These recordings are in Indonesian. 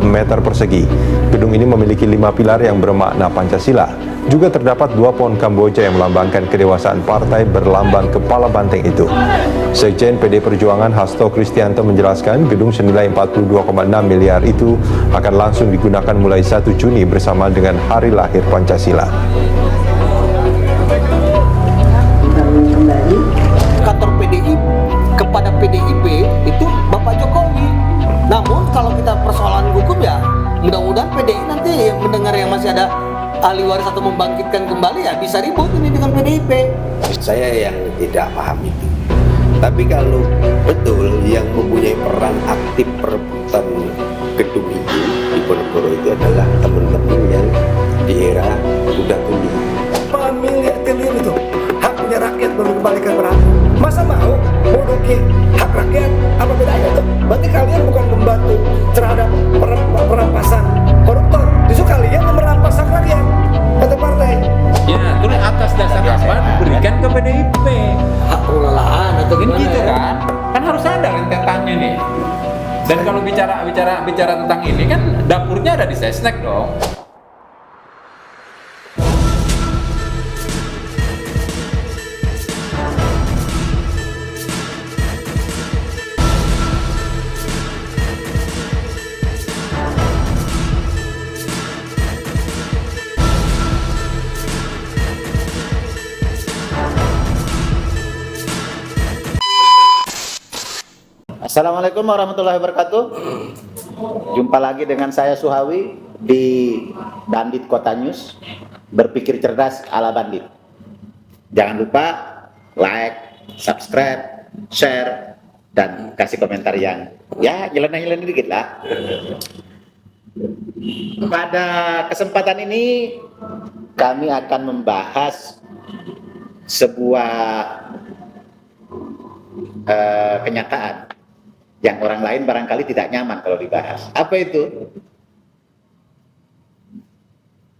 meter persegi. Gedung ini memiliki 5 pilar yang bermakna Pancasila. Juga terdapat 2 pohon Kamboja yang melambangkan kedewasaan partai berlambang kepala banteng itu. Sekjen PD Perjuangan Hasto Kristianto menjelaskan gedung senilai 42,6 miliar itu akan langsung digunakan mulai 1 Juni bersama dengan hari lahir Pancasila. Kantor PDI kepada PDIP itu Bapak Jokowi. Namun kalau kita persoalan hukum ya mudah-mudahan PDI nanti mendengar yang masih ada ahli waris atau membangkitkan kembali ya bisa ribut ini dengan PDIP. Saya yang tidak paham itu. Tapi kalau betul yang mempunyai peran aktif perebutan gedung itu di Ponorogo itu adalah teman-teman yang di era Kuda Tuli. Pemilik triliun itu hak punya rakyat baru kembalikan berapa? Masa mau menduduki hak rakyat? Apa bedanya tuh? Berarti kalian bukan membantu terhadap perampasan koruptor. Justru kalian yang merampas hak rakyat atau partai. Ya, terus atas dasar apa diberikan ke PDIP? Hak pengelolaan atau Kan gimana? gitu ya? kan? Kan harus ada rentetannya nih. Dan kalau bicara tentang ini kan dapurnya ada di Sesnek dong. Assalamualaikum warahmatullahi wabarakatuh. Jumpa lagi dengan saya Suhawi di Bandit Kota News. Berpikir cerdas ala bandit. Jangan lupa like, subscribe, share, dan kasih komentar yang ya nyeleneh-nyeleneh dikit lah. Pada kesempatan ini kami akan membahas sebuah kenyataan yang orang lain barangkali tidak nyaman kalau dibahas. Apa itu?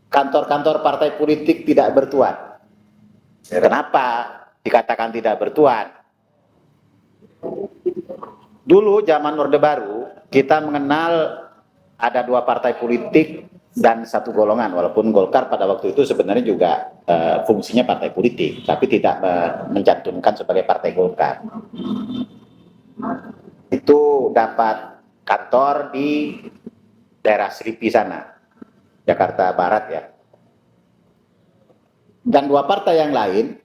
Kantor-kantor partai politik tidak bertuan. Kenapa dikatakan tidak bertuan? Dulu zaman Orde Baru kita mengenal ada 2 partai politik dan 1 golongan, walaupun Golkar pada waktu itu sebenarnya juga fungsinya partai politik, tapi tidak mencantumkan sebagai partai Golkar. Itu dapat kantor di daerah Selipi sana, Jakarta Barat ya. Dan 2 partai yang lain,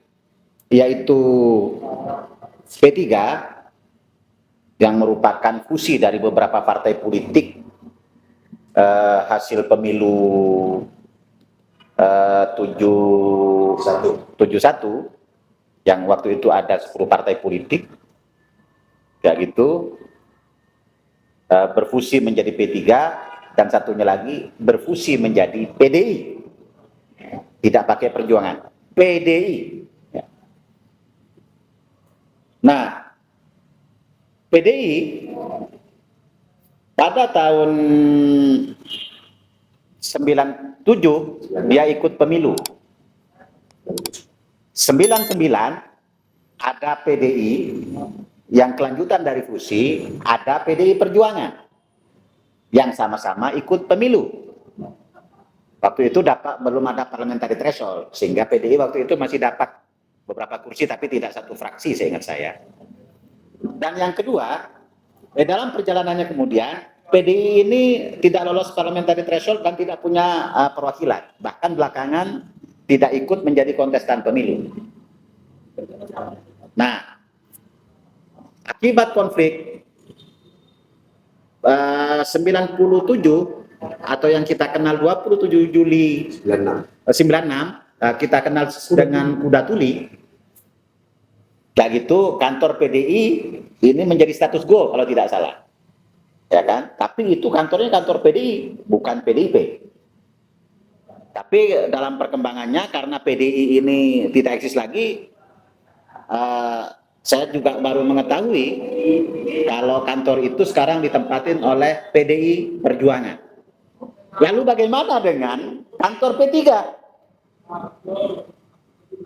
yaitu P3 yang merupakan fusi dari beberapa partai politik hasil pemilu 71 yang waktu itu ada 10 partai politik kayak gitu, berfusi menjadi P3 dan satunya lagi berfusi menjadi PDI, tidak pakai perjuangan, PDI. Nah, PDI pada tahun 97 dia ikut pemilu. 99 ada PDI, yang kelanjutan dari fusi ada PDI Perjuangan yang sama-sama ikut pemilu. Waktu itu belum ada parliamentary threshold, sehingga PDI waktu itu masih dapat beberapa kursi tapi tidak 1 fraksi seingat saya. Dan yang kedua, dalam perjalanannya kemudian PDI ini tidak lolos parliamentary threshold dan tidak punya perwakilan, bahkan belakangan tidak ikut menjadi kontestan pemilu. Nah, akibat konflik 97 atau yang kita kenal 27 Juli 96, kita kenal dengan Kuda Tuli. Kayak gitu kantor PDI ini menjadi status quo kalau tidak salah. Ya kan? Tapi itu kantornya kantor PDI, bukan PDIP. Tapi dalam perkembangannya karena PDI ini tidak eksis lagi, saya juga baru mengetahui kalau kantor itu sekarang ditempatin oleh PDI Perjuangan. Lalu bagaimana dengan kantor P3?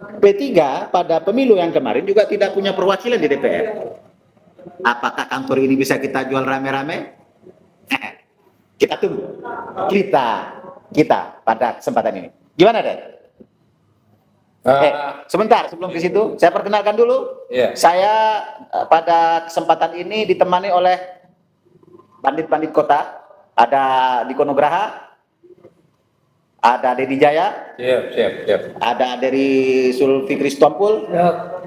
P3 pada pemilu yang kemarin juga tidak punya perwakilan di DPR. Apakah kantor ini bisa kita jual rame-rame? kita tunggu kita pada kesempatan ini. Gimana, Den? Sebentar sebelum ke situ, saya perkenalkan dulu. Iya. Saya pada kesempatan ini ditemani oleh bandit-bandit kota. Ada Diko Nugraha, ada Dedi Jaya, Siap. ada dari Sulfikri Stompul,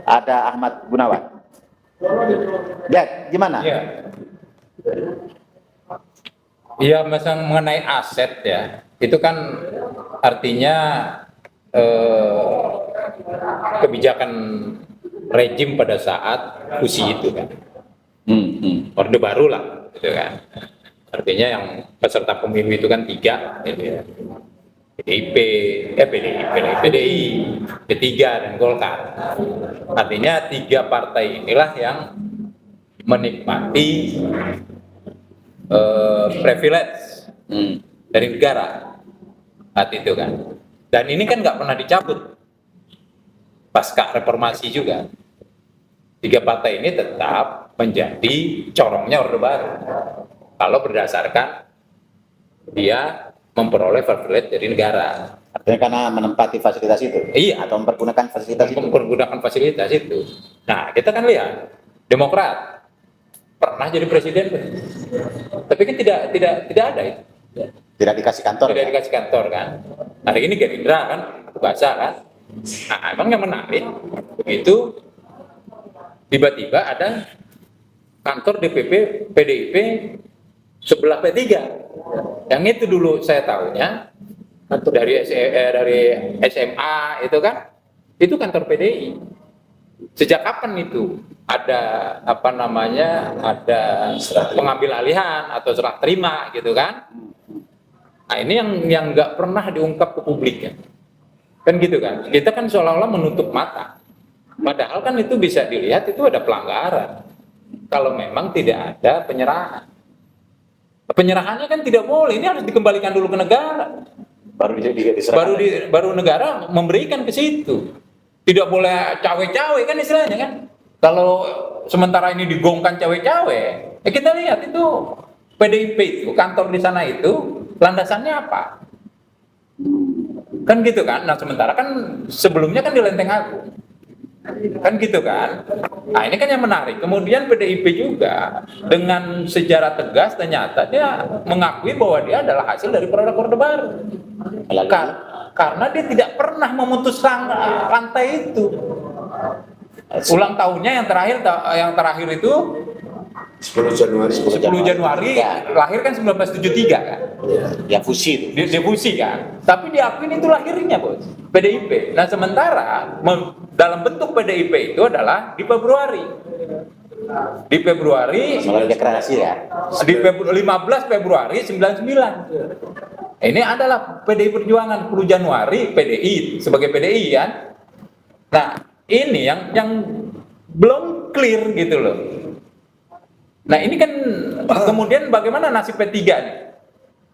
ada Ahmad Gunawan. Dad, gimana? Iya, mengenai aset ya, itu kan artinya kebijakan rejim pada saat fusi itu kan, Orde Baru lah, gitu kan. Artinya yang peserta pemilu itu kan 3, gitu ya. PDI, P3 dan Golkar. Artinya 3 partai inilah yang menikmati privilege dari negara saat itu kan. Dan ini kan nggak pernah dicabut pasca reformasi juga. 3 partai ini tetap menjadi corongnya Orde Baru. Kalau berdasarkan dia memperoleh privilege dari negara. Artinya karena menempati fasilitas itu? Iya. Atau mempergunakan fasilitas itu? Mempergunakan fasilitas itu. Nah, kita kan lihat Demokrat pernah jadi presiden, tapi kan tidak ada itu. Tidak dikasih kantor? Tidak dikasih kantor kan. Hari ini Gerindra kan, bahasa kan. Nah, emang yang menarik begitu tiba-tiba ada kantor DPP PDIP sebelah P3. Yang itu dulu saya tahunya dari SMA itu kan, itu kantor PDI. Sejak kapan itu ada ada pengambil alihan atau serah terima gitu kan? Nah ini yang nggak pernah diungkap ke publik ya. Kan gitu kan? Kita kan seolah-olah menutup mata. Padahal kan itu bisa dilihat itu ada pelanggaran. Kalau memang tidak ada penyerahan. Penyerahannya kan tidak boleh, ini harus dikembalikan dulu ke negara. Baru negara memberikan ke situ. Tidak boleh cawe-cawe kan istilahnya kan. Kalau sementara ini digongkan cawe-cawe, ya kita lihat itu PDIP itu kantor di sana itu landasannya apa? Kan gitu kan. Nah sementara kan sebelumnya kan di Lenteng Agung. Kan gitu kan. Nah ini kan yang menarik. Kemudian PDIP juga dengan sejarah tegas ternyata dia mengakui bahwa dia adalah hasil dari produk Orde Baru. Karena dia tidak pernah memutus rantai itu. Ulang tahunnya yang terakhir itu 10 Januari 10 Januari lahir kan 1973 kan. Ya fusi itu. Dia fusi kan. Tapi diakuin itu lahirnya bos. PDIP. Nah sementara dalam bentuk PDIP itu adalah di Februari. Di Februari Melalui deklarasi ya. di 15 Februari 99. Ini adalah PDI Perjuangan 10 Januari PDI sebagai PDI kan. Nah, ini yang belum clear gitu loh. Nah, ini kan kemudian bagaimana nasib P3 nih?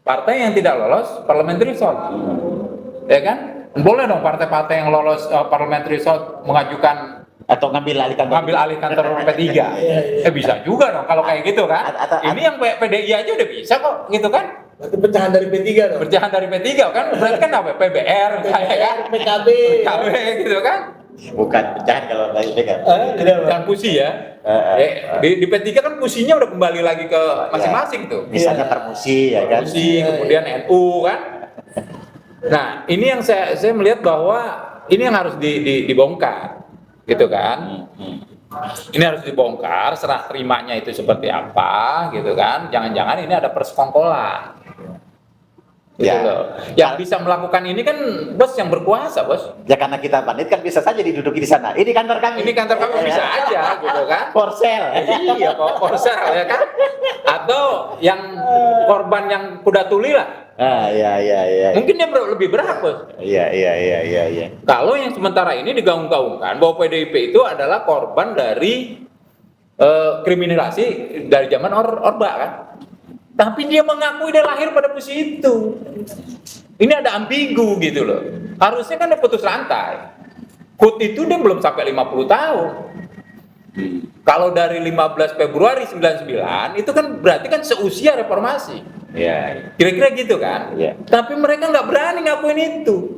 Partai yang tidak lolos parliamentary threshold. Ya kan? Boleh dong partai-partai yang lolos parliamentary threshold mengajukan Atau ngambil alih kantor P3. Bisa juga dong kalau kayak gitu kan. Ini yang PDI aja udah bisa kok gitu kan. Berarti pecahan dari P3 dong. Pecahan dari P3 kan berarti kan apa? PBR misalnya kan. PKB gitu kan. Bukan pecahan kalau dari PKB. Jangan fusi ya. Di P3 kan fusinya udah kembali lagi ke masing-masing tuh. Misalnya permusi ya kan. Fusi kemudian NU kan. Nah, ini yang saya melihat bahwa ini yang harus dibongkar. Gitu kan. Ini harus dibongkar, serah terimanya itu seperti apa gitu kan. Jangan-jangan ini ada persekongkolan. Gitu Ya. loh. Yang bisa melakukan ini kan bos yang berkuasa, bos. Ya karena kita bandit kan bisa saja diduduki di sana. Ini kantor kami. Ini kantor kamu bisa aja gitu kan. For sale. Iya, Korsel ya kan. Atau yang korban yang kuda tuli lah. Iya. Mungkin dia lebih berhak, bos. Iya. Kalau yang sementara ini digaung-gaungkan bahwa PDIP itu adalah korban dari kriminalisasi dari zaman Orba kan. Tapi dia mengakui dia lahir pada posisi itu. Ini ada ambigu gitu loh. Harusnya kan dia putus rantai. KUT itu dia belum sampai 50 tahun. Kalau dari 15 Februari 99 itu kan berarti kan seusia reformasi. Ya. Kira-kira gitu kan? Iya. Tapi mereka nggak berani ngakuin itu.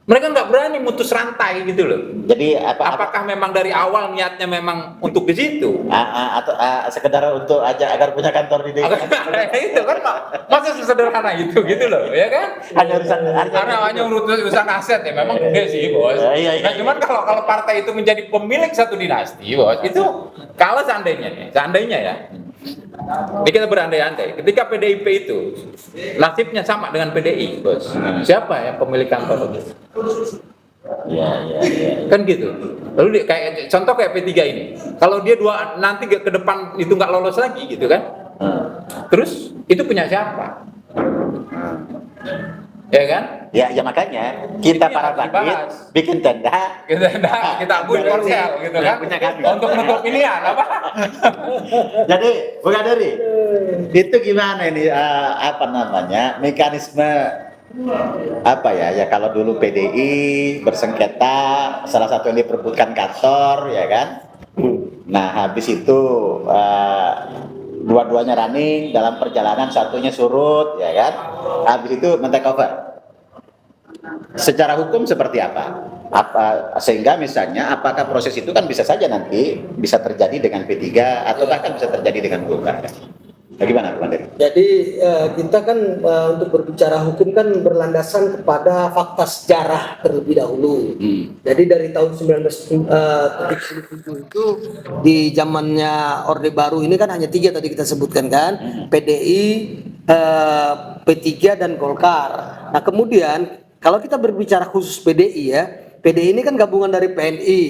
Mereka nggak berani mutus rantai gitu loh. Jadi Apakah memang dari awal niatnya memang untuk di situ? atau sekedar untuk aja agar punya kantor di Itu kan masa sesederhana itu gitu loh, ya kan? hanya urusan Karena hanya urusan aset ya memang gede sih bos. Iya. Nah, cuman kalau partai itu menjadi pemilik satu dinasti bos, itu kalau seandainya ya. Ini kita berandai-andai. Ketika PDIP itu nasibnya sama dengan PDI bos, siapa yang pemilik kantor itu? Iya. Kan gitu. Lalu kayak contoh kayak P3 ini, kalau dia nanti ke depan itu nggak lolos lagi gitu kan? Terus itu punya siapa? Ya kan? Ya makanya kita Ini para harus bandit dibahas. bikin tenda. Kita akui korsel gitu kan? Punya kami. Untuk menutup pilihan apa? Jadi bukan dari itu gimana ini apa namanya mekanisme apa ya kalau dulu PDI bersengketa salah satu yang diperebutkan kantor ya kan. Nah habis itu dua-duanya running dalam perjalanan satunya surut ya kan. Habis itu men-take over. Secara hukum seperti apa? Sehingga misalnya apakah proses itu kan bisa saja nanti bisa terjadi dengan P3 atau bahkan bisa terjadi dengan Golkar. Bagaimana Pak Dery? Jadi kita kan untuk berbicara hukum kan berlandasan kepada fakta sejarah terlebih dahulu. Jadi dari tahun 1977 itu di zamannya Orde Baru ini kan hanya 3 tadi kita sebutkan kan, PDI, P3 dan Golkar. Nah kemudian kalau kita berbicara khusus PDI ya, PDI ini kan gabungan dari PNI,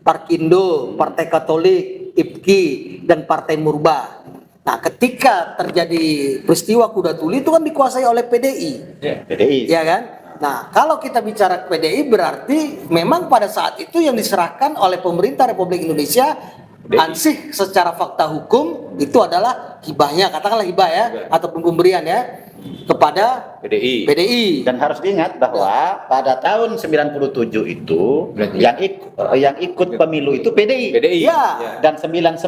Parkindo, Partai Katolik, IPKI dan Partai Murba. Nah, ketika terjadi peristiwa Kuda Tuli itu kan dikuasai oleh PDI. PDI. Ya kan? Nah, kalau kita bicara PDI berarti memang pada saat itu yang diserahkan oleh pemerintah Republik Indonesia ansih secara fakta hukum itu adalah hibahnya, katakanlah hibah ya, ataupun pemberian ya kepada PDI. Dan harus diingat bahwa pada tahun 97 itu yang ikut pemilu itu PDI. Ya. Dan 99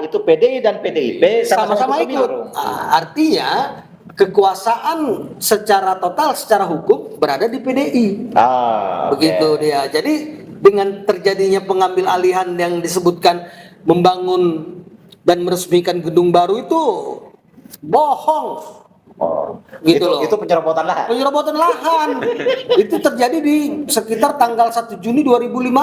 itu PDI dan PDIP Sama-sama ikut. Artinya kekuasaan secara total, secara hukum berada di PDI. Begitu dia. Jadi dengan terjadinya pengambil alihan yang disebutkan membangun dan meresmikan gedung baru itu bohong. Gitu loh. Itu penyerobotan lahan. Penyerobotan lahan itu terjadi di sekitar tanggal 1 Juni 2015.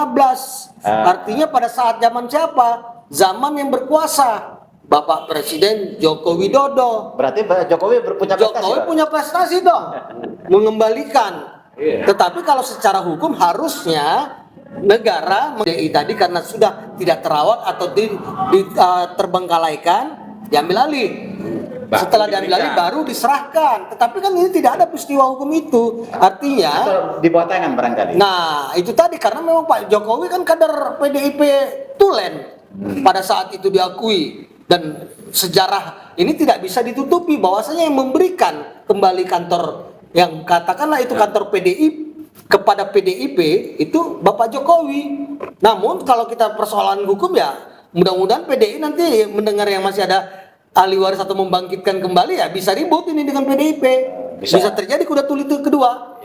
Artinya pada saat zaman siapa? Zaman yang berkuasa Bapak Presiden Joko Widodo. Berarti Jokowi punya prestasi. Jokowi punya prestasi dong, mengembalikan. Tetapi kalau secara hukum harusnya negara PDI tadi karena sudah tidak terawat atau terbengkalaikan, diambil alih. Setelah diambil alih baru diserahkan. Tetapi kan ini tidak ada peristiwa hukum itu. Artinya Atau di bawah tangan barangkali. nah, itu tadi karena memang Pak Jokowi kan kader PDIP tulen pada saat itu diakui, dan sejarah ini tidak bisa ditutupi bahwasanya yang memberikan kembali kantor yang katakanlah itu kantor PDI kepada PDIP itu Bapak Jokowi. Namun kalau kita persoalan hukum ya mudah-mudahan PDI nanti mendengar yang masih ada ahli waris atau membangkitkan kembali ya bisa ribut ini dengan PDIP. Bisa terjadi kuda tuli itu kedua.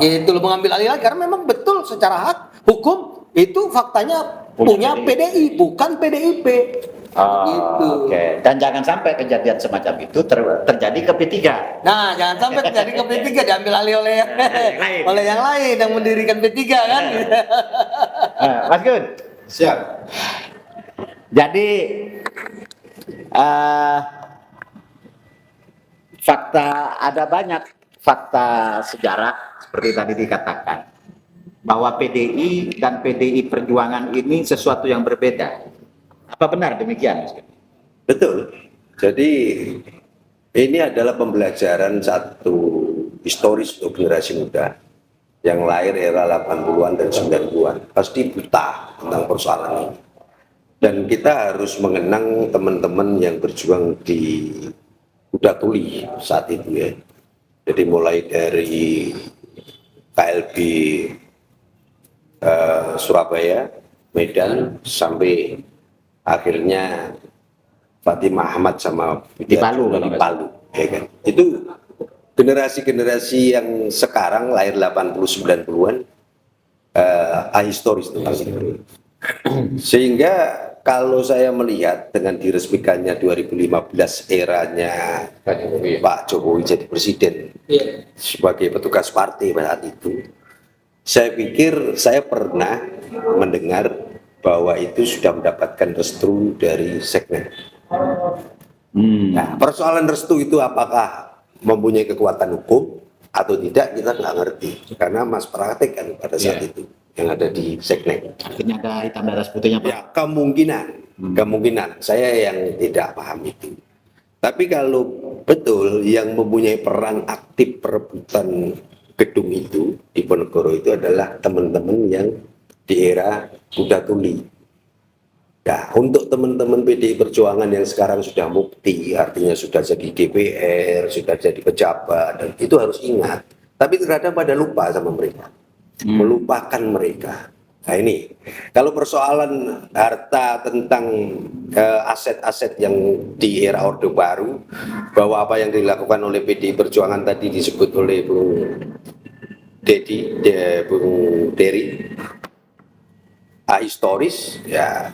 Gitu loh, mengambil alih lagi karena memang betul secara hak hukum itu faktanya punya PDI bukan PDIP. Gitu. Oke. Dan jangan sampai kejadian semacam itu terjadi ke P3. Nah, jangan sampai terjadi ke P3 diambil alih oleh oleh yang lain yang mendirikan P3 kan. Mas Gun. Siap. Jadi ada banyak fakta sejarah seperti tadi dikatakan bahwa PDI dan PDI Perjuangan ini sesuatu yang berbeda. Apa benar demikian, Mas Gun? Betul. Jadi ini adalah pembelajaran satu historis untuk generasi muda yang lahir era 80-an dan 90-an. Pasti buta tentang persoalan ini. Dan kita harus mengenang teman-teman yang berjuang di Kuda Tuli saat itu ya. Jadi mulai dari KLB Surabaya, Medan, sampai akhirnya Fatimah Ahmad sama Di Palu, di Palu, ya kan. Itu generasi-generasi yang sekarang lahir 80 90-an ahistoris tentang itu. Sehingga kalau saya melihat dengan diresmikannya 2015 eranya Pak Jokowi jadi presiden sebagai petugas partai saat itu, saya pikir saya pernah mendengar bahwa itu sudah mendapatkan restu dari Seknek. Nah, persoalan restu itu apakah mempunyai kekuatan hukum atau tidak kita nggak ngerti, karena Mas praktek kan pada saat itu yang ada di Seknek. Akhirnya ada hitam di atas putihnya, Pak. Ya, kemungkinan saya yang tidak paham itu. Tapi kalau betul yang mempunyai peran aktif perebutan gedung itu di Ponorogo itu adalah teman-teman yang di era Kuda Tuli. Nah, untuk teman-teman PDI Perjuangan yang sekarang sudah mukti, artinya sudah jadi DPR, sudah jadi pejabat, dan itu harus ingat. Tapi terkadang pada lupa sama mereka, melupakan mereka. Nah ini, kalau persoalan harta tentang aset-aset yang di era Orde Baru, bahwa apa yang dilakukan oleh PDI Perjuangan tadi disebut oleh Bung Dery, ahistoris, ya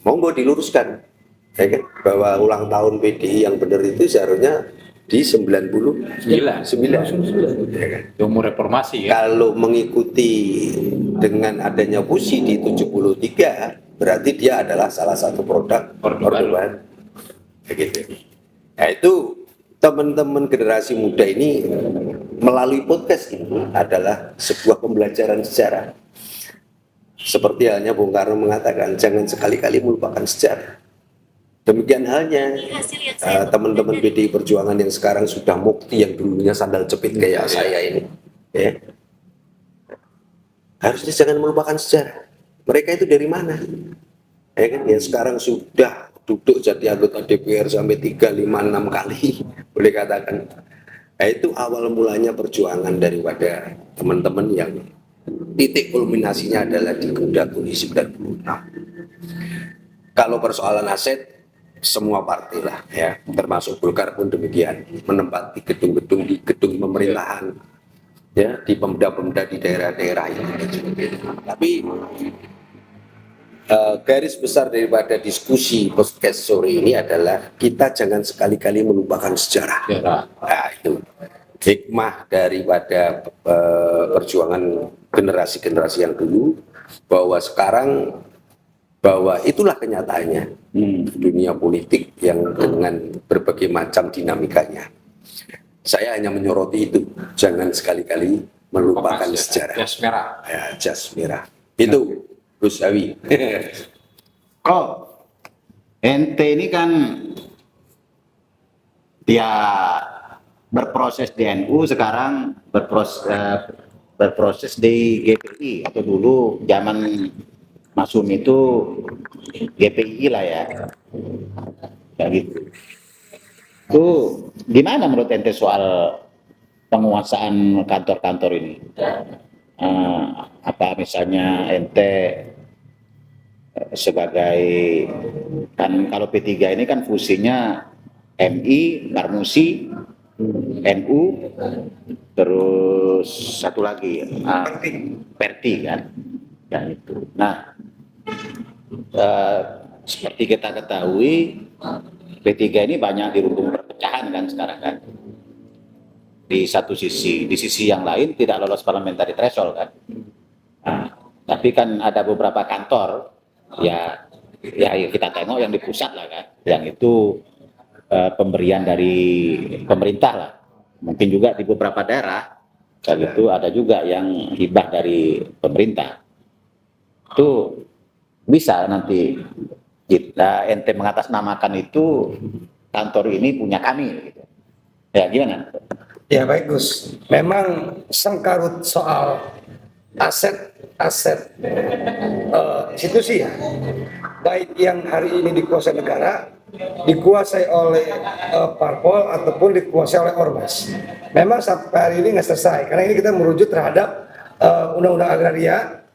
monggo diluruskan, ya kan? Bahwa ulang tahun PDI yang benar itu seharusnya di 99, ya kan? Umur reformasi ya. Kalau mengikuti dengan adanya fusi di 73, berarti dia adalah salah satu produk Orde Baru. Begitu. Nah itu teman-teman generasi muda ini melalui podcast ini adalah sebuah pembelajaran sejarah. Seperti halnya Bung Karno mengatakan, jangan sekali-kali melupakan sejarah. Demikian halnya teman-teman PDI Perjuangan yang sekarang sudah mukti, yang dulunya sandal jepit kayak saya ini, ya. Harusnya jangan melupakan sejarah. Mereka itu dari mana? Ya kan? Yang sekarang sudah duduk jadi anggota DPR sampai 3, 5, 6 kali, boleh katakan. Nah, itu awal mulanya perjuangan daripada teman-teman yang titik kulminasinya adalah di Kuda Tuli 96. Kalau persoalan aset, semua partai lah ya, termasuk Golkar pun demikian, menempati gedung-gedung di gedung pemerintahan, ya, di pemda-pemda di daerah-daerah ini. Tapi garis besar daripada diskusi podcast sore ini adalah kita jangan sekali-kali melupakan sejarah. Nah, itu hikmah daripada perjuangan generasi-generasi yang dulu, bahwa sekarang bahwa itulah kenyataannya dunia politik yang dengan berbagai macam dinamikanya. Saya hanya menyoroti itu, jangan sekali-kali melupakan sejarah. Jas merah. Ya, jas merah. Itu Gus Awi. Kok ente ini kan dia berproses di NU, sekarang berproses di GPI, atau dulu zaman Masum itu GPI lah ya, kayak gitu. Itu gimana menurut ente soal penguasaan kantor-kantor ini? Apa misalnya ente sebagai, kan kalau P3 ini kan fusinya MI, Marmusi, NU, terus satu lagi Perti kan, ya itu. Nah, seperti kita ketahui P3 ini banyak dirundung perpecahan kan sekarang kan. Di satu sisi, di sisi yang lain tidak lolos parliamentary threshold kan. Nah, tapi kan ada beberapa kantor ya kita tengok yang di pusat lah kan, yang itu pemberian dari pemerintah lah. Mungkin juga di beberapa daerah kayak gitu ada juga yang hibah dari pemerintah. Itu bisa nanti kita ente mengatasnamakan itu kantor ini punya kami gitu. Ya gimana? Ya baik Gus, memang sengkarut soal aset institusi ya, baik yang hari ini dikuasai negara, dikuasai oleh parpol ataupun dikuasai oleh ormas. Memang sampai hari ini nggak selesai, karena ini kita merujuk terhadap undang-undang agraria.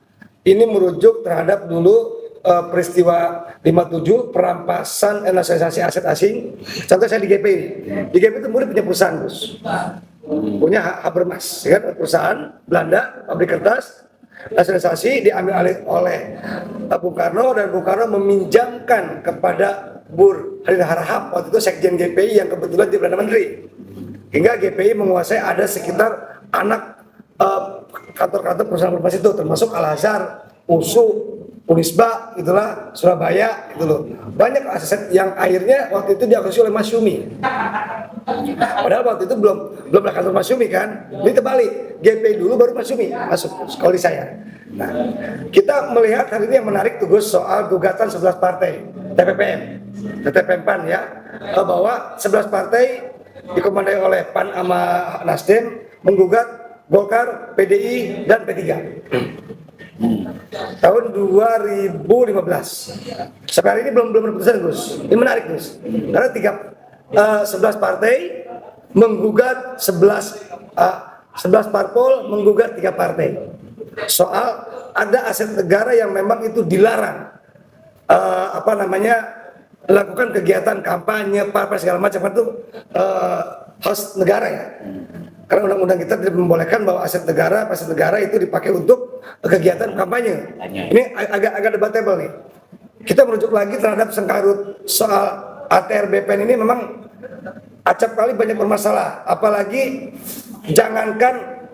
Ini merujuk terhadap dulu peristiwa 57 perampasan nasionalisasi aset asing. Contoh saya di GPI. Di GPI itu Muri punya perusahaan, Gus. Punya Habermas, ya kan? Perusahaan Belanda, pabrik kertas, nasionalisasi diambil alih oleh Bung Karno, dan Bung Karno meminjamkan kepada Bur Harina Harahap, waktu itu Sekjen GPI yang kebetulan di Perdana Menteri. Hingga GPI menguasai ada sekitar anak kantor-kantor perusahaan informasi itu, termasuk Al-Azhar, USU, Unisba, itulah Surabaya, gitu loh. Banyak aset yang akhirnya waktu itu diakuisisi oleh Masyumi. Padahal waktu itu belum ada kantor Masyumi kan. Ini terbalik, GPI dulu baru Masyumi masuk sekolah di saya. Nah, kita melihat hari ini yang menarik tuh Gus, soal gugatan 11 partai TPPM PAN ya, bahwa 11 partai dikomandai oleh PAN sama Nasdem menggugat Golkar, PDI, dan P3 tahun 2015. Sampai hari ini belum berputusan, Gus. Ini menarik, Gus, karena 11 partai menggugat 11 parpol menggugat 3 partai soal ada aset negara yang memang itu dilarang melakukan kegiatan kampanye, parpol segala macam itu host negara ya. Karena undang-undang kita tidak membolehkan bahwa aset negara itu dipakai untuk kegiatan kampanye. Ini agak debatable nih. Kita merujuk lagi terhadap sengkarut soal ATR BPN ini memang acap kali banyak bermasalah. Apalagi jangankan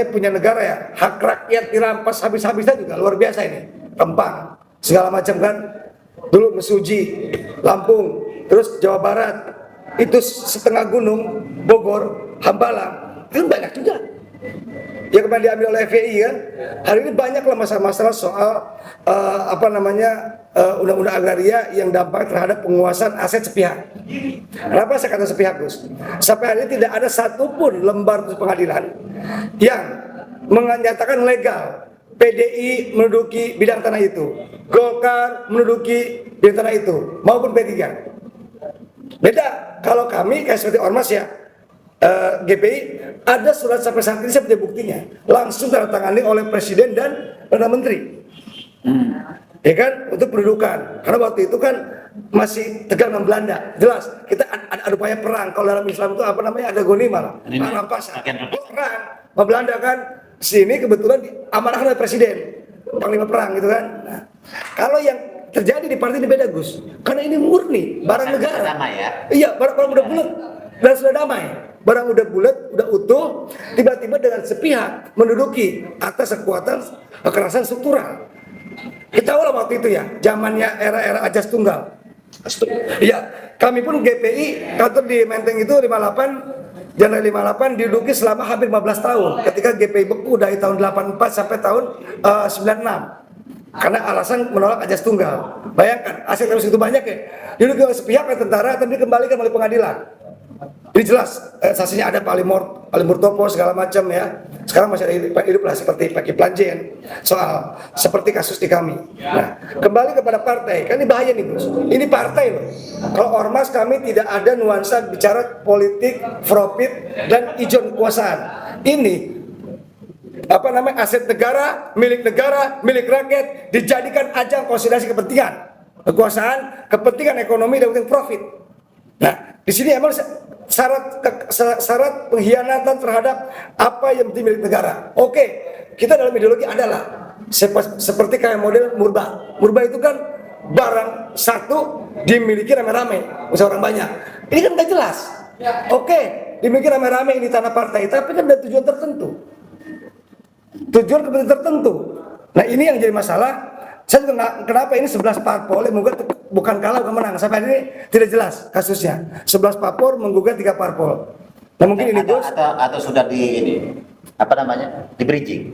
punya negara ya, hak rakyat dirampas habis-habisan juga luar biasa ini. Kempang, segala macam kan. Dulu Mesuji, Lampung, terus Jawa Barat, itu setengah gunung, Bogor, Hambalang, itu banyak juga yang kemarin diambil oleh FPI kan. Hari ini banyaklah masalah-masalah soal undang-undang agraria yang dampak terhadap penguasaan aset sepihak. Kenapa saya kata sepihak, Gus? Sampai hari ini tidak ada satupun lembar putusan pengadilan yang menyatakan legal PDI menduduki bidang tanah itu, Golkar menduduki bidang tanah itu, maupun P3. Beda kalau kami kayak seperti Ormas ya, GPI ada surat sampai saat ini saya punya buktinya, langsung ditandatangani oleh Presiden dan Perdana Menteri, ya kan, untuk pendudukan. Karena waktu itu kan masih tegang dengan Belanda, jelas kita ada upaya perang. Kalau dalam Islam itu ada gonima, rampasan, perang sama Belanda kan. Sini kebetulan diamanahkan oleh Presiden, panglima perang gitu kan. Nah, kalau yang terjadi di partai ini beda, Gus, karena ini murni barang negara. Ya? Iya, barang udah bulat dan sudah damai. Barang udah bulat, udah utuh, tiba-tiba dengan sepihak menduduki atas kekuatan kekerasan struktural. Kita tahu lah waktu itu ya, zamannya era Ajas Tunggal. Iya, kami pun GPI kantor di Menteng itu 58, Januari 58 diduduki selama hampir 15 tahun. Ketika GPI beku dari tahun 84 sampai tahun 96. Karena alasan menolak Ajas Tunggal. Bayangkan, aset harus itu banyak ya. Diduduki oleh sepihak oleh tentara, tapi dikembalikan oleh pengadilan. Ini jelas, saksinya ada Pak Murtopo segala macam ya. Sekarang masih ada hidup lah seperti Pak Kiplanjen. Soal seperti kasus di kami. Nah, kembali kepada partai, kan ini bahaya nih, Gus. Ini partai loh. Kalau Ormas kami tidak ada nuansa bicara politik, profit dan ijon kekuasaan. Ini aset negara, milik rakyat dijadikan ajang konsolidasi kepentingan, kekuasaan, kepentingan ekonomi dan kepentingan profit. Nah, di sini emang syarat pengkhianatan terhadap apa yang menjadi milik negara. Oke, kita dalam ideologi adalah seperti kayak model murba. Murba itu kan barang satu dimiliki rame-rame, usaha orang banyak. Ini kan nggak jelas. Oke, dimiliki rame-rame ini tanah partai, tapi kan ada tujuan tertentu. Tujuan kepentingan tertentu. Nah, ini yang jadi masalah. Saya juga kenapa ini 11 parpol yang menggugat bukan kalah bukan menang. Sampai hari ini tidak jelas kasusnya. 11 parpol menggugat 3 parpol. Nah, mungkin ini Gus atau sudah di bridging,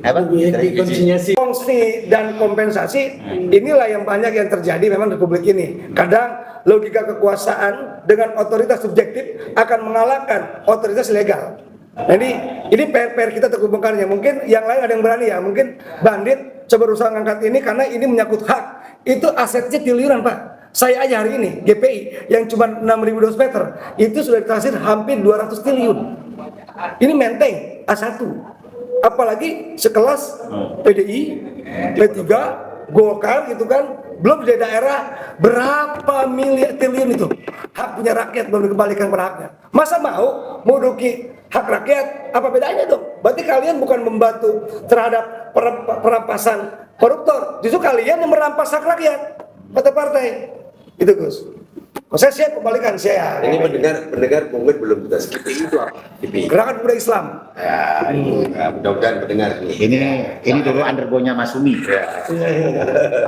kongsi dan kompensasi. Inilah yang banyak yang terjadi memang di Republik ini. Kadang logika kekuasaan dengan otoritas subjektif akan mengalahkan otoritas legal. Jadi ini PR kita terkumpulkannya. Mungkin yang lain ada yang berani ya. Mungkin bandit coba berusaha ngangkat ini karena ini menyangkut hak. Itu asetnya triliunan, Pak. Saya aja hari ini GPI yang cuma 6.200 meter itu sudah ditaksir hampir 200 triliun. Ini Menteng A1. Apalagi sekelas PDI, P3, Golkar gitu kan, belum di daerah berapa miliar triliun itu hak punya rakyat belum dikembalikan pada haknya. Masa mau duduki hak rakyat? Apa bedanya dong? Berarti kalian bukan membantu terhadap perampasan koruptor, justru kalian yang merampas hak rakyat partai-partai. Itu Gus. Saya siap kembalikan saya. Ini pendengar mungkin belum juga seperti itu apa? Gerakan Pemuda Islam. Ya, mudah-mudahan pendengar nih. Ini dulu undergo-nya Mas Sumi.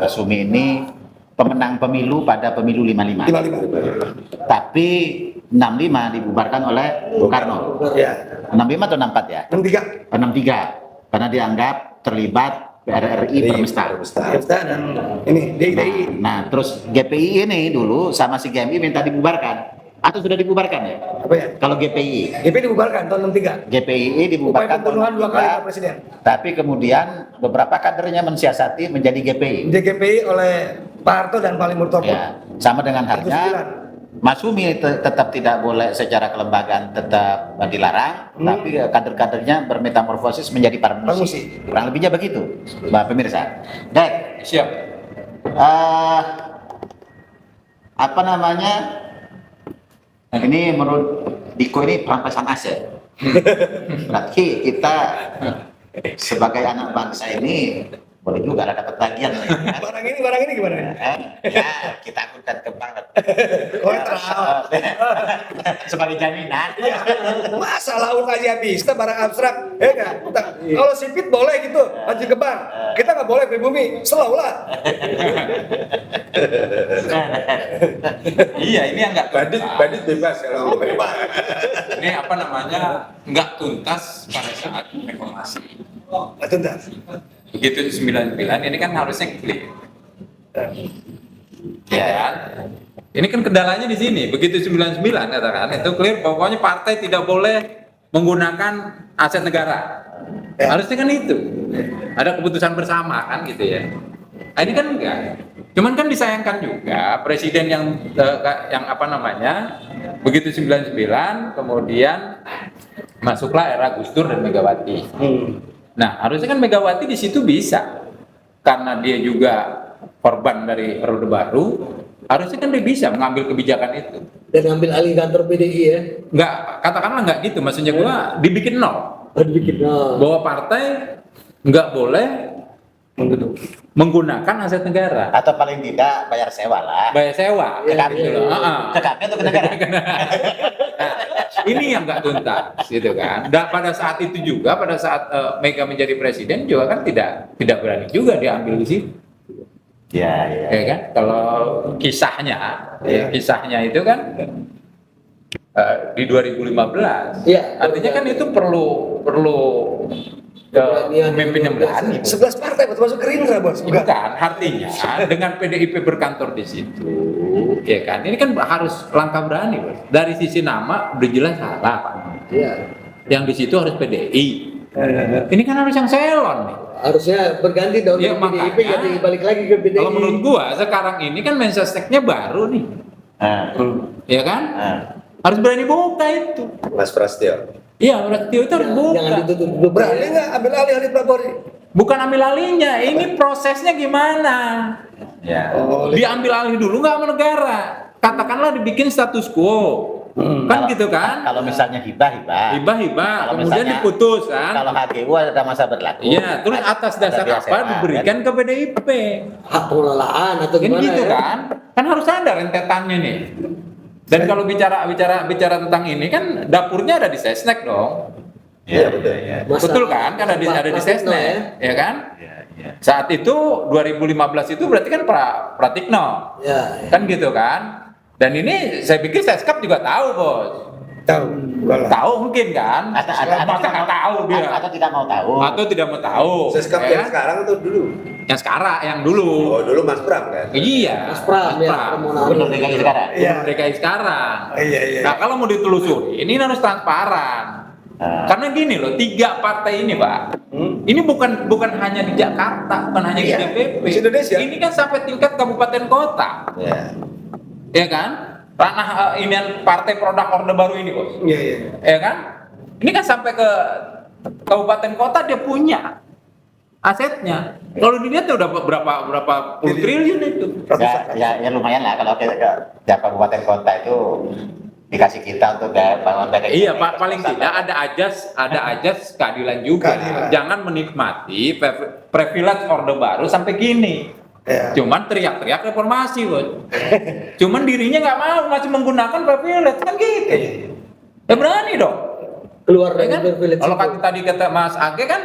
Mas Sumi ini pemenang pemilu pada pemilu 55. 55. Tapi 65 dibubarkan oleh Bung Karno. Ya. 65 atau 64 ya? 63. 63 karena dianggap terlibat PRRI Permesta. Kita dan ini DI. Nah, terus GPI ini dulu sama si GMI minta dibubarkan. Atau sudah dibubarkan ya? Apa ya? Kalau GPI. GP dibubarkan tahun 63. GPI Upaya dibubarkan pembunuhan tahun 2 kali 63, Pak Presiden. tapi kemudian beberapa kadernya mensiasati menjadi GPI. DGPI oleh Pak Harto dan Pak Limurtopo. Ya, sama dengan halnya Mas Sumi tetap tidak boleh secara kelembagaan tetap dilarang, tapi kader-kadernya bermetamorfosis menjadi parmusi. Parmusi. Kurang lebihnya begitu, Mbak pemirsa. Dan Siap. apa namanya? Ini menurut Diko ini perampasan aset. Berarti kita sebagai anak bangsa ini boleh juga lah dapat bagian. Barang ini gimana? Ya, kita akunkan ke banget. Oh, tahu. Sebagai jaminan. Masa laut aja habis, kita barang abstrak, ya kan? Kalau sipit boleh gitu, maju ke bank. Kita nggak boleh pribumi, selalu lah. Iya, ini yang nggak tuntas. Bandit bebas kalau Ini apa namanya nggak tuntas pada saat reformasi. Tuntas. Begitu 99 ini kan harusnya clear. Ya kan? Ini kan kendalanya di sini. Begitu 99 katakan itu clear, pokoknya partai tidak boleh menggunakan aset negara. Harusnya kan itu. Ada keputusan bersama kan gitu ya. Nah, ini kan enggak. Cuman kan disayangkan juga presiden yang apa namanya begitu 99 kemudian masuklah era Gus Dur dan Megawati. Nah, harusnya kan Megawati di situ bisa, karena dia juga korban dari Orde Baru, harusnya kan dia bisa mengambil kebijakan itu. Dan ngambil alih kantor PDI ya. Nggak, katakanlah nggak gitu, maksudnya gua dibikin nol, Dibikin bahwa partai nggak boleh menggunakan aset negara, Atau paling tidak bayar sewa lah. bayar sewa, Ke kami, gitu loh. ke kami atau ke negara? Nah, ini yang nggak tuntas, gitu kan. Dan pada saat itu juga, pada saat Mega menjadi presiden juga kan tidak berani juga diambil di situ. Ya, Ya kan, kalau kisahnya, kisahnya itu kan di 2015. Iya. Artinya kan itu perlu pemimpin yang berani. 11 partai termasuk Gerindra, Bos. Bukan, artinya dengan PDIP berkantor di situ, ya kan, ini kan harus langkah berani, Bos. Dari sisi nama udah jelas salah, Pak. Iya. Yang di situ harus PDI. Ini kan harus yang selon nih. Harusnya berganti dong Ya, dari PDIP makanya, jadi balik lagi ke PDI. Kalau menurut gua sekarang ini kan Mensesteknya baru nih, ya kan? Harus berani buka itu. Mas Prasetyo. Iya, berarti itu harus buka. Jangan ditutup. Berani nggak ambil alih Prabori? Bukan ambil alihnya, ini prosesnya gimana? ya. Diambil alih dulu nggak sama negara? Katakanlah dibikin status quo, kan gitu kan? Kalau misalnya hibah, Hibah, Kalau kemudian misalnya- diputus kan? Kalau HGU ada masa berlaku. Iya, terus atas ada dasar biaya apa sewa, diberikan ke PDIP? Hak pengelolaan atau Kan gimana gitu ya? kan? Kan harus ada rentetannya nih. Dan kalau bicara tentang ini kan dapurnya ada di Sesnek dong. Iya, betul. Ya. Masa- Betul kan? Kan ada di Pratikno Sesnek, ya kan? Saat itu 2015 itu berarti kan Pratikno. Ya, ya. Kan gitu kan? Dan ini saya pikir Seskap juga tahu, Bos. Tahu. Tahu mungkin kan? Masa nggak tahu dia? Atau tidak mau tahu. Atau tidak mau tahu. Seskap ya yang kan? sekarang atau dulu? Yang sekarang, yang dulu. Oh, dulu Mas Pram kan? Iya. Mas Pram ya, permohonan. Gubernur DKI sekarang. Iya. Gubernur DKI sekarang. Iya. Nah, kalau mau ditelusuri, ini harus transparan. Karena gini loh, 3 partai ini, Pak. Ini bukan hanya di Jakarta, bukan hanya Iya, di DPP. di Indonesia. Ini kan sampai tingkat kabupaten kota. Ya. Ya kan? Ranah ini partai produk Orde Baru ini, Bos. Iya. Ya kan? Ini kan sampai ke kabupaten kota dia punya. asetnya. Kalau dilihat tuh udah berapa puluh triliun itu. Ya lumayan lah kalau tiap kabupaten kota itu dikasih kita untuk bangun PDI. Iya, Pak, paling tidak ada ajas keadilan juga. Keadilan. Jangan menikmati privilege Orde Baru sampai gini. Ya. Cuman teriak-teriak reformasi, Bos. Cuman dirinya nggak mau, masih menggunakan privilege kan gitu. Ya berani dong. Keluar Ya dari kan? privilege Kalau itu. tadi kata Mas Age kan,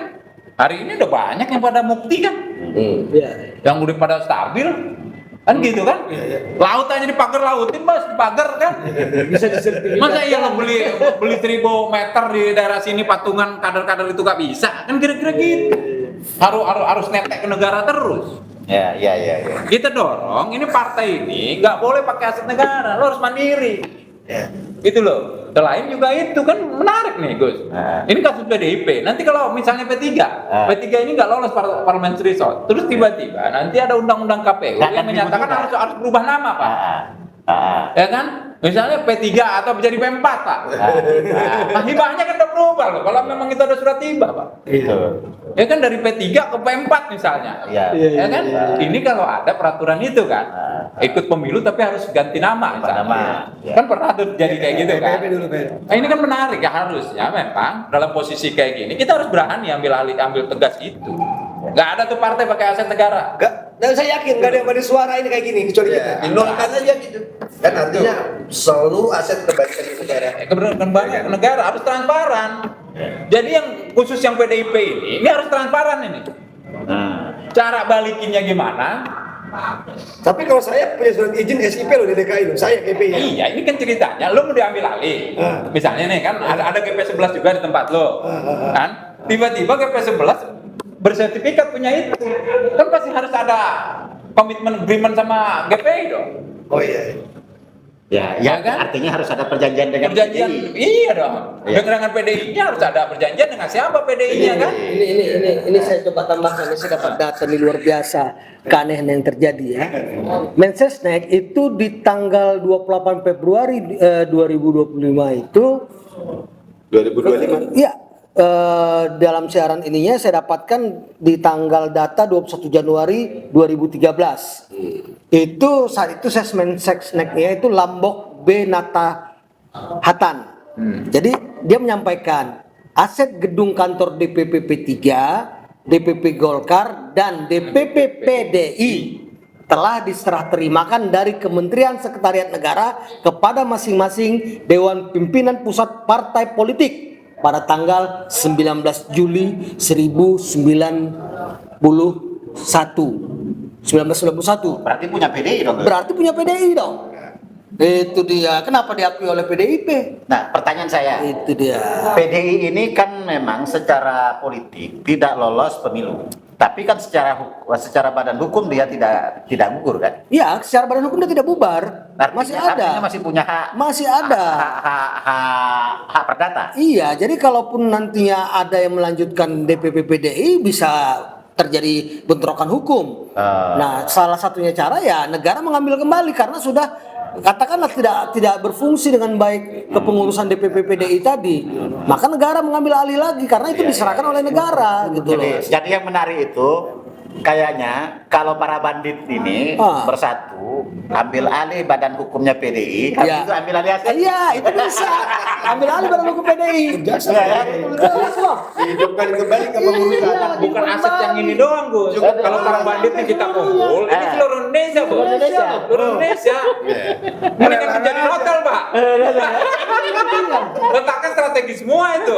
hari ini udah banyak yang pada mukti kan, Iya. yang udah pada stabil, kan gitu kan? Laut aja dipagar lautin, Mas, dipagar kan? Bisa disertifikasi. Masa iya lo beli 1000 meter di daerah sini patungan kader-kader itu gak bisa? Kan kira-kira gitu. Harus netek ke negara terus. Ya. Kita dorong ini partai ini nggak boleh pakai aset negara, lo harus mandiri. Gitu loh. Selain juga itu kan menarik nih, Gus. Ini kasus PDIP. Nanti kalau misalnya P3 ini nggak lolos parliamentary threshold, terus tiba-tiba nanti ada undang-undang KPU yang menyatakan harus berubah nama, Pak. Ya kan? Misalnya P3 atau bisa di P4, Pak. Nah, hibahnya kan udah berubah loh. Kalau memang itu ada surat hibah, Pak. Ya kan dari P3 ke P4 misalnya. Iya. Ya kan? Ini kalau ada peraturan itu kan. Ikut pemilu tapi harus ganti nama misalnya. Nama. Ya. Kan pernah tuh jadi kayak gitu kan. PDIP dulu, PDIP. Nah, ini kan menarik ya, harusnya memang dalam posisi kayak gini kita harus berani ambil tegas itu. Nggak ada tuh partai pakai aset negara. Dan saya yakin nggak ada yang pada suara ini kayak gini kecuali kita. Dinolkan aja gitu. Kan artinya seluruh aset kembalikan ke negara. Kembali ke negara harus transparan. Jadi yang khusus yang PDIP ini harus transparan ini. Cara balikinnya gimana? Tapi kalau saya punya surat izin SIP loh di DKI loh, saya GP-nya. Iya, ini kan ceritanya lo mau diambil alih. Misalnya nih kan ada GP 11 juga di tempat lo. Kan? Tiba-tiba GP 11 bersertifikat punya itu. Kan pasti harus ada komitmen agreement sama GPI dong. Oh iya. Ya kan? artinya harus ada perjanjian dengan Perjanjian, PDI. iya dong. Dengan PDI-nya harus ada perjanjian dengan siapa PDI-nya kan? Ini saya coba tambahkan, saya dapat data nih luar biasa keanehan yang terjadi ya. Mensesnek itu di tanggal 28 Februari 2025 itu 2025. iya, dalam siaran ininya saya dapatkan di tanggal data 21 Januari 2013. Itu saat itu Mensesneknya itu Lambok B Nata Hatan. Jadi dia menyampaikan aset gedung kantor DPP P3, DPP Golkar dan DPP PDI telah diserah terimakan dari Kementerian Sekretariat Negara kepada masing-masing Dewan Pimpinan Pusat Partai Politik pada tanggal 19 Juli 1991. Berarti punya PDI dong. Berarti punya PDI dong. Itu dia. Kenapa diakui oleh PDIP? Nah, pertanyaan saya. Itu dia. PDI ini kan memang secara politik tidak lolos pemilu. Tapi kan secara badan hukum dia tidak gugur kan? Ya, secara badan hukum dia tidak bubar. Masih ada. Artinya masih punya hak. Masih ada. Hak perdata. Iya, jadi kalaupun nantinya ada yang melanjutkan DPP PDI bisa terjadi bentrokan hukum. Nah, salah satunya cara ya negara mengambil kembali karena sudah katakanlah tidak berfungsi dengan baik kepengurusan DPP PDI tadi. Maka negara mengambil alih lagi karena itu diserahkan oleh negara gitu loh. Jadi yang menarik itu kayaknya kalau para bandit ini bersatu ambil alih badan hukumnya PDI, habis Ya. itu ambil alih aset. Iya, itu bisa. Ambil alih badan hukum PDI. Jelas loh. Dihidupkan kembali ke pengurusan. Bukan aset yang ini doang, Gus. Kalau para bandit nih kita kumpul, ini seluruh Indonesia, Bos. Seluruh Indonesia. Ini kan menjadi hotel, Pak. Letakkan strategi semua itu.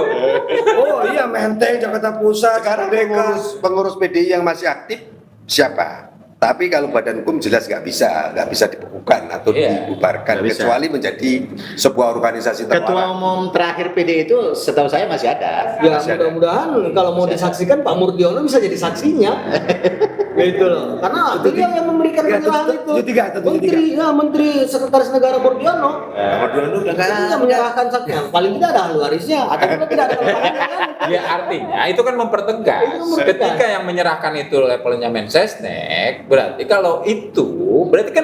Oh iya, Menteng, Jakarta Pusat, Sekarang Merdeka. pengurus PDI yang masih aktif siapa? Tapi kalau badan hukum jelas nggak bisa dibekukan atau Iya. dibubarkan Nggak bisa. kecuali menjadi sebuah organisasi Ketua terlarang. umum terakhir PDI itu setahu saya masih ada. Ya Masih ada. mudah-mudahan kalau mau disaksikan Pak Murdiono bisa jadi saksinya. Gitu loh. Karena beliau yang memberikan Ya, penyerahan itu. Menteri Sekretaris Negara Murdiono. Dia menyerahkan saknya. Paling tidak ada ahli warisnya atau kalau tidak ada kelepahannya kan. Ya artinya itu kan mempertegas. Itu mempertegas. Ketika yang menyerahkan itu levelnya Mensesnek, berarti kalau itu berarti kan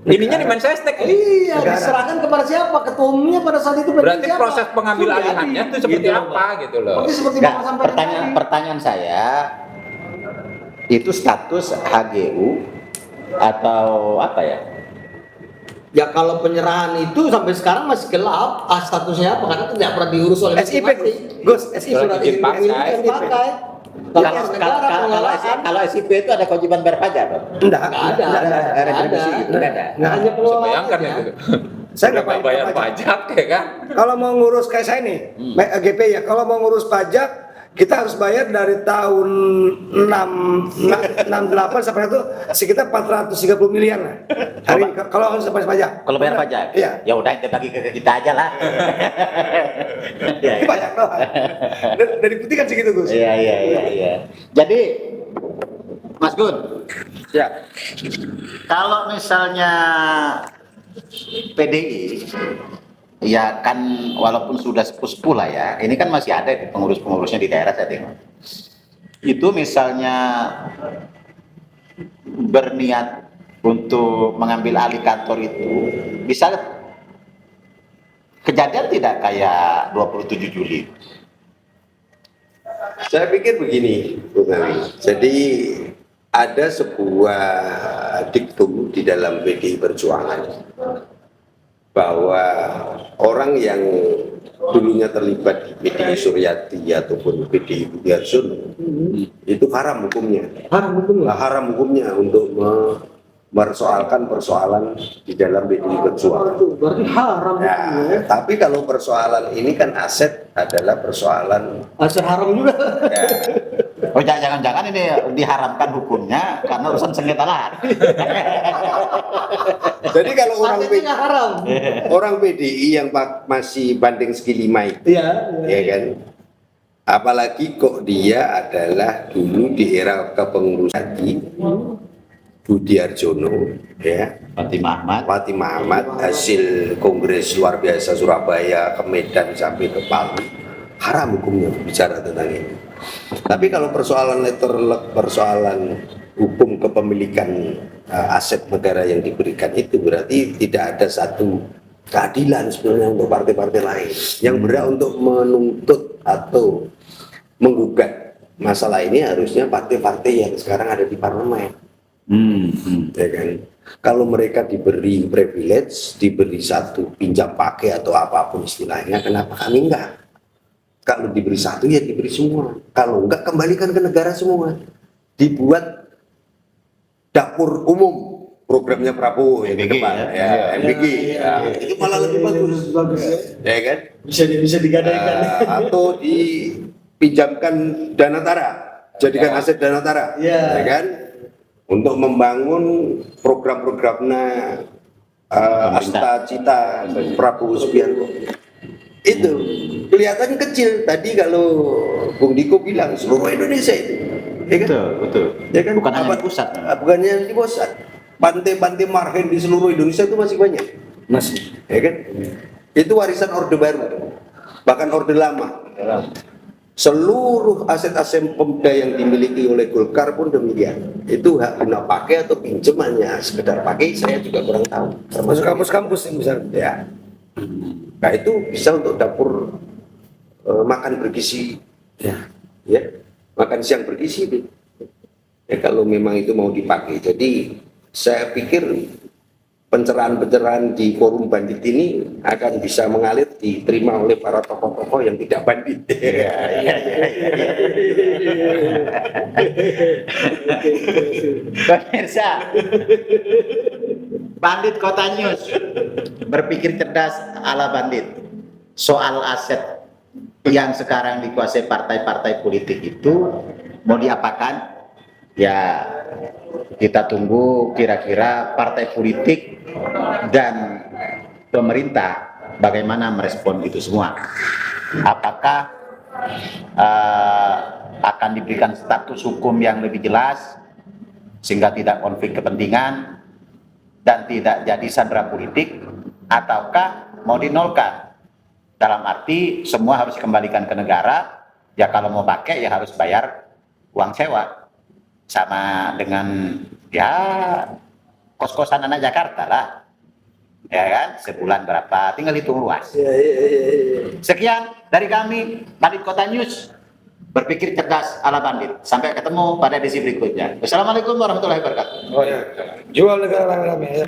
ininya di Mensesnek. Iya, diserahkan kepada siapa? Ketua umumnya pada saat itu Berarti siapa? proses pengambil Sudah alihannya jadi. itu seperti Gitu loh, apa Pak. gitu loh. Seperti Nggak, Bapak sampaikan tadi. pertanyaan saya, itu status HGU atau apa ya? Ya kalau penyerahan itu sampai sekarang masih gelap, statusnya apa karena tidak pernah diurus oleh SIP masing-masing. Gus, SIP Surat izin pakai. Pakai. Kalau SIP itu ada kewajiban bayar pajak dong? enggak Retribusi gitu nggak ada. Hanya Bisa pengelolaan bayangkan aja. itu. Saya Udah nggak nggak bayar pajak ya kan? Kalau mau ngurus kayak saya nih, GP ya, kalau mau ngurus pajak kita harus bayar dari tahun 68 sampai itu sekitar 430 miliar lah. Hari kalau harus bayar pajak. Kalau bayar pajak? Iya. Ya udah ente bagi ke kita aja lah. Ini banyak loh. Dari putih kan segitu Gus. Iya. Jadi Mas Gun, Ya, kalau misalnya PDI ya kan walaupun sudah sepuh-sepuh lah ya, ini kan masih ada pengurus-pengurusnya di daerah saya tengok. Itu misalnya berniat untuk mengambil alih kantor itu, bisa kejadian tidak kayak 27 Juli? saya pikir begini, Bung Awi. Jadi ada sebuah diktum di dalam PDI Perjuangan bahwa orang yang dulunya terlibat di PDI Suryati ataupun PDI Budi Harsono itu haram hukumnya. Haram hukumnya untuk mempersoalkan persoalan di dalam PDI Perjuangan. Berarti haram Ya, hukumnya. tapi kalau persoalan ini kan aset adalah persoalan Aset haram juga. ya, Oh jangan-jangan ini diharamkan hukumnya karena urusan sengketa lahan. jadi kalau Asetnya nggak haram. orang PDI yang masih banding segi 5 itu Iya. ya kan, apalagi kok dia adalah dulu di era kepengurusan Budi Harsono ya, Fatimah Ahmad hasil kongres luar biasa Surabaya ke Medan sampai ke Palu, haram hukumnya bicara tentang ini. Tapi kalau persoalan persoalan hukum kepemilikan aset negara yang diberikan itu berarti tidak ada satu keadilan sebenarnya untuk partai-partai lain yang berhak untuk menuntut atau menggugat masalah ini. Harusnya partai-partai yang sekarang ada di parlemen, ya kan? Kalau mereka diberi privilege, diberi satu pinjam pakai atau apapun istilahnya, kenapa kami enggak? Kalau diberi satu ya diberi semua. Kalau enggak kembalikan ke negara semua. Dibuat dapur umum programnya Prabowo yang ke depan ya, MBG. Ya, itu malah lebih bagus. Ya kan? Bisa digadaikan. Atau dipinjamkan dana Tara, jadikan aset dana Tara. Ya. Ya kan? Untuk membangun program-programnya Asta Cita Prabowo Subianto. Itu kelihatan kecil. Tadi kalau Bung Diko bilang seluruh Indonesia itu, ya kan? Betul. Ya kan? Bukan hanya di pusat. Bukan hanya di pusat. Pantai-pantai marhen di seluruh Indonesia itu masih banyak. Masih. Ya kan? Itu warisan Orde Baru, bahkan Orde Lama. Seluruh aset-aset Pemda yang dimiliki oleh Golkar pun demikian. Itu hak guna pakai atau pinjamannya sekedar pakai, saya juga kurang tahu. Termasuk kampus-kampus yang besar. Ya. Nah itu bisa untuk dapur makan bergizi, ya, makan siang bergizi itu. Ya kalau memang itu mau dipakai. Jadi saya pikir pencerahan-pencerahan di forum bandit ini akan bisa mengalir, diterima oleh para tokoh-tokoh yang tidak bandit. Pemirsa, Bandit Kota News berpikir cerdas ala bandit. Soal aset yang sekarang dikuasai partai-partai politik itu mau diapakan? Ya kita tunggu kira-kira partai politik dan pemerintah bagaimana merespon itu semua. Apakah akan diberikan status hukum yang lebih jelas sehingga tidak konflik kepentingan dan tidak jadi sandera politik, ataukah mau dinolkan dalam arti semua harus dikembalikan ke negara, ya kalau mau pakai ya harus bayar uang sewa sama dengan ya kos-kosan anak Jakarta lah, ya kan, sebulan berapa, tinggal hitung luas. Sekian dari kami Bandit Kota News. Berpikir cerdas ala bandit. Sampai ketemu pada edisi berikutnya. Wassalamualaikum warahmatullahi wabarakatuh. Oh ya, jual negara rame-rame ya.